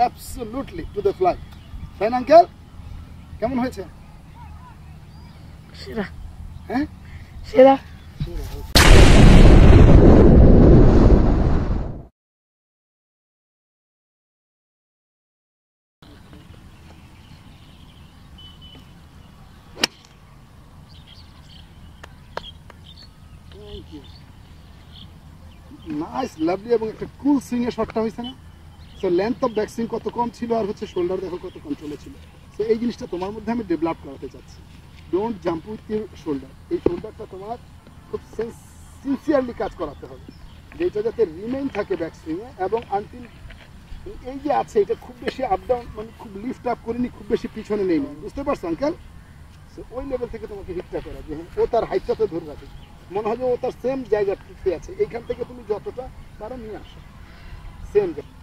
Absolutely to the fly. তাই না uncle? কেমন হয়েছে? সেরা। হ্যাঁ সেরা। নাইস, লাভলি এবং একটা কুল সুইং এর শটটা হয়েছে না? So length of back swing কত কম ছিল আর হচ্ছে শোল্ডার দেখো কত কন্ট্রোলে ছিল। সো এই জিনিসটা তোমার মধ্যে আমি ডেভেলপ করাতে চাচ্ছি। Don't jump with your shoulder. এই শোল্ডারটা তোমার খুব সিনসিয়ারলি কাজ করাতে হবে, যেটা যাতে রিমেইন থাকে ব্যাক সুইংয়ে এবং আনটিল এই যে আছে এটা খুব বেশি আপ ডাউন মানে খুব লিফট আপ করিনি, খুব বেশি পিছনে নেই, বুঝতে পারছো আঙ্কেল? সো ওই লেভেল থেকে তোমাকে হিটটা করা যে ও তার হাইটটাতে ধরে রাখে, মনে হয় যে ও তার সেম জায়গাতে আছে, এইখান থেকে তুমি যতটা পারো নিয়ে আসো সেম জায়গা।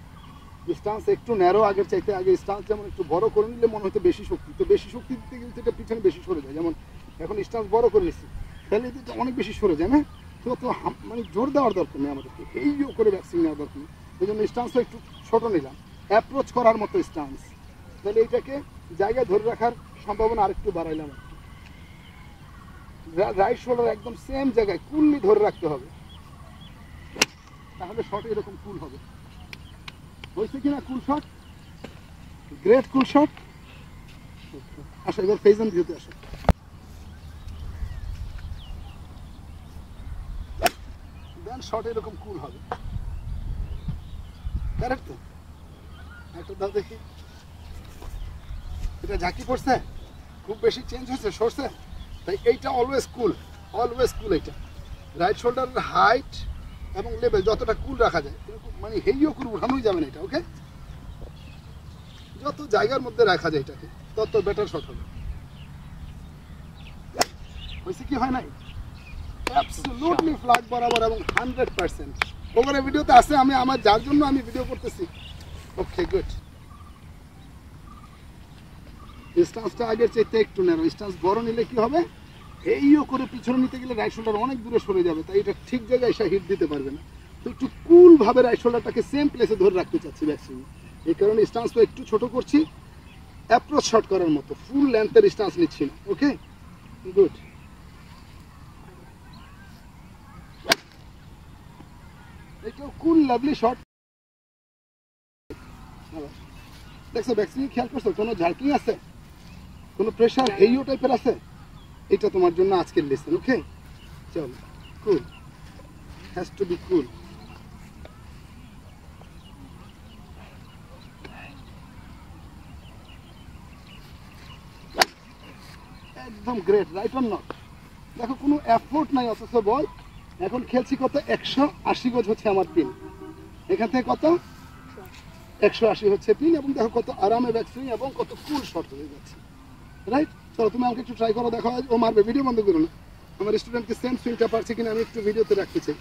স্টান্স একটু ন্যারো আগের চাইতে, আগে স্টান্স যেমন একটু বড় করে নিলে মনে হতো বেশি শক্তি, তো বেশি শক্তি দিতে গেলে এটা পিছনে বেশি সরে যায়। যেমন এখন স্টান্স বড় করে নিচ্ছি তাহলে এটা অনেক বেশি সরে যায় না, তো মানে জোর দেওয়ার দরকার নেই আমাদেরকে, এই করে ভ্যাকসিন নেওয়ার দরকার নেই। ওই জন্য স্টান্সটা একটু ছোট নিলাম, অ্যাপ্রোচ করার মতো স্টান্স, তাহলে এইটাকে জায়গায় ধরে রাখার সম্ভাবনা আরেকটু বাড়াইলাম। রাইট শোল্ডার একদম সেম জায়গায় কুললি ধরে রাখতে হবে, তাহলে শট এরকম কুল হবে। হয়েছে কিনা কুল শট? গ্রেট কুল শট। আসো এবার ফেজন ভিউতে আসো। দেন শট এরকম কুল হবে, কারেক্ট তো? একটা দাও দেখি, এটা ঝাঁকি পড়ছে, খুব বেশি চেঞ্জ হচ্ছে, সরছে, তাই এইটা অলওয়েজ কুল, অলওয়েজ কুল। এইটা রাইট শোল্ডারের হাইট এবং লেভেল যতটা কুল রাখা যায়, মানে হেইও করে উঠানোই যাবে না এটা, ওকে? যত জায়গার মধ্যে রাখা যায় এটাকে তত বেটার শট হবে। হয়েছে কি হয় নাই? অ্যাবসলিউটলি ফ্ল্যাট বরাবর এবং 100% ওভারে ভিডিওতে আছে, আমি আমার যার জন্য আমি ভিডিও করতেছি। Okay good. স্টান্সটা আগের চাইতে একটু ন্যারো, স্টান্স বড় নিলে কি হবে, এইও করে পিছনে নিতে গেলে রাইট শোল্ডার অনেক দূরে সরে যাবে, তাই এটা ঠিক জায়গায় এসে হিট দিতে পারবে না। তো একটু কুল ভাবে রাইট শোল্ডারটাকে সেম প্লেসে ধরে রাখতে চাচ্ছি ব্যাকসুইং, এই কারণে স্টান্সটা একটু ছোট করছি, অ্যাপ্রোচ শট করার মতো ফুল লেন্থের স্টান্স নিচ্ছি না। Okay good. এটাও কুল লাভলি শট। দেখছো ব্যাকসুইং খেয়াল করছো কোনো ঝাঁকি আছে, কোনো প্রেশার হেইও টাইপের আছে? এটা তোমার জন্য আজকের লেসন। ওকে চলো, কুল হ্যাজ টু বি কুল। একদম গ্রেট, রাইট অর নট? দেখো কোনো এফোর্ট নাই, অথচ বল এখন খেলছি কত, 180 গজ হচ্ছে আমার পিন, এখান থেকে কত 180 হচ্ছে পিন, এবং দেখো কত আরামে ব্যাকসুইং এবং কত কুল শট হয়ে যাচ্ছে, রাইট? চলো তুমি আমাকে একটু ট্রাই করো, দেখো ও মারবে, ভিডিও বন্ধ করো না। আমার স্টুডেন্টকে সেম সুইংটা পারছে কিনা আমি একটু ভিডিওতে রাখতে চাই,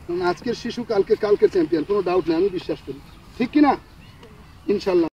কারণ আজকের শিশু কালকের চ্যাম্পিয়ন, কোনো ডাউট নেই, আমি বিশ্বাস করি, ঠিক কিনা? ইনশাল্লাহ।